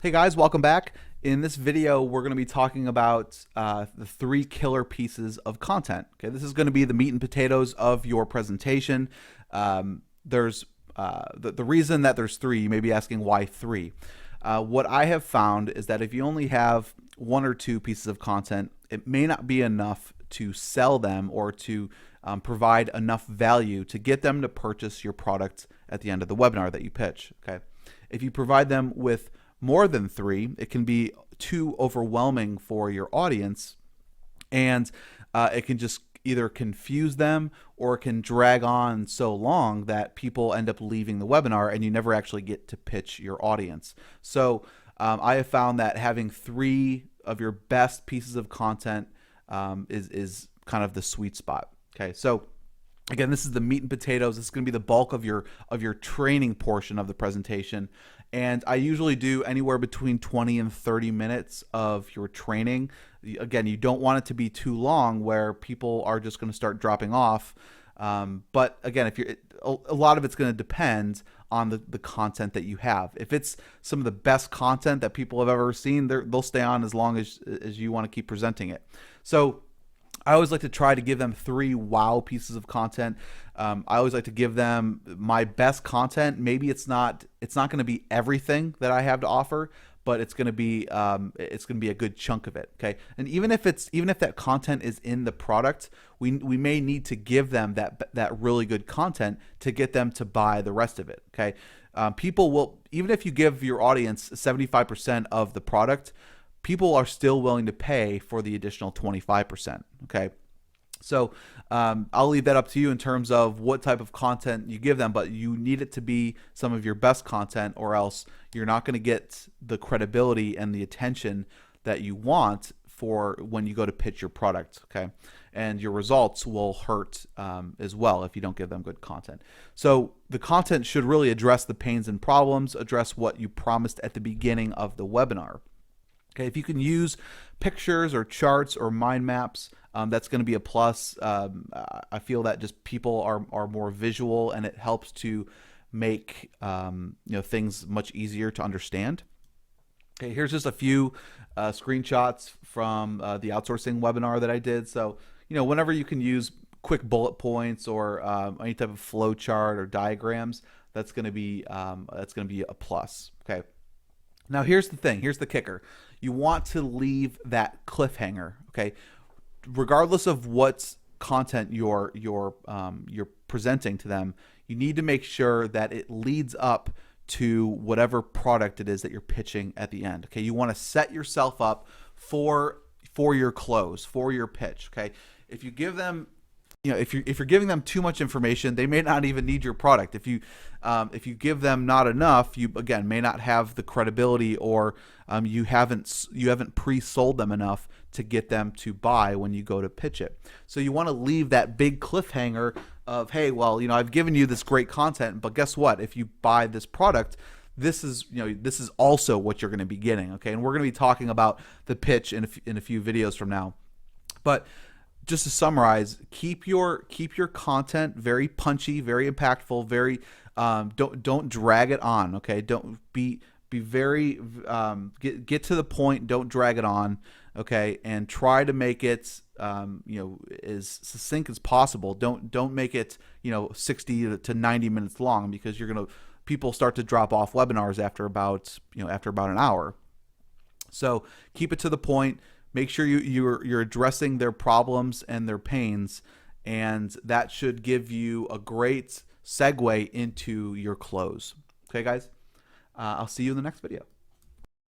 Hey guys, welcome back. In this video, we're going to be talking about the three killer pieces of content. Okay, this is going to be the meat and potatoes of your presentation. There's the reason that there's three. You may be asking why three. What I have found is that if you only have one or two pieces of content, it may not be enough to sell them or to provide enough value to get them to purchase your product at the end of the webinar that you pitch. Okay, if you provide them with more than three, it can be too overwhelming for your audience, and it can just either confuse them or it can drag on so long that people end up leaving the webinar and you never actually get to pitch your audience. So I have found that having three of your best pieces of content is kind of the sweet spot. Okay, so again, this is the meat and potatoes. This is going to be the bulk of your training portion of the presentation. And I usually do anywhere between 20 and 30 minutes of your training. Again, you don't want it to be too long where people are just going to start dropping off. But again, if you're, a lot of it's going to depend on the content that you have. If it's some of the best content that people have ever seen, they'll stay on as long as you want to keep presenting it. So I always like to try to give them three wow pieces of content. I always like to give them my best content. Maybe it's not going to be everything that I have to offer, but it's going to be a good chunk of it. Okay, and even if that content is in the product, we may need to give them that really good content to get them to buy the rest of it. Okay, people will, even if you give your audience 75% of the product, people are still willing to pay for the additional 25%. Okay, so I'll leave that up to you in terms of what type of content you give them, but you need it to be some of your best content, or else you're not going to get the credibility and the attention that you want for when you go to pitch your product. Okay, and your results will hurt as well if you don't give them good content. So the content should really address the pains and problems, address what you promised at the beginning of the webinar. Okay, if you can use pictures or charts or mind maps, that's going to be a plus. I feel that just people are more visual, and it helps to make things much easier to understand. Okay, here's just a few screenshots from the outsourcing webinar that I did. So whenever you can use quick bullet points or any type of flow chart or diagrams, that's going to be a plus. Okay. Now here's the thing. Here's the kicker. You want to leave that cliffhanger. Okay, regardless of what content you're presenting to them, you need to make sure that it leads up to whatever product it is that you're pitching at the end. Okay, you want to set yourself up for your close, for your pitch. Okay, if you give them, if you're giving them too much information, they may not even need your product. If you give them not enough, you again may not have the credibility, or you haven't pre-sold them enough to get them to buy when you go to pitch it. So you want to leave that big cliffhanger of, hey, well, I've given you this great content, but guess what? If you buy this product, this is also what you're going to be getting. Okay, and we're going to be talking about the pitch in a few videos from now, but just to summarize, keep your content very punchy, very impactful, very don't drag it on. Okay, don't be very get to the point. Don't drag it on. Okay, and try to make it as succinct as possible. Don't make it 60 to 90 minutes long, because people start to drop off webinars after about an hour. So keep it to the point. Make sure you're addressing their problems and their pains, and that should give you a great segue into your close. Okay, guys? I'll see you in the next video.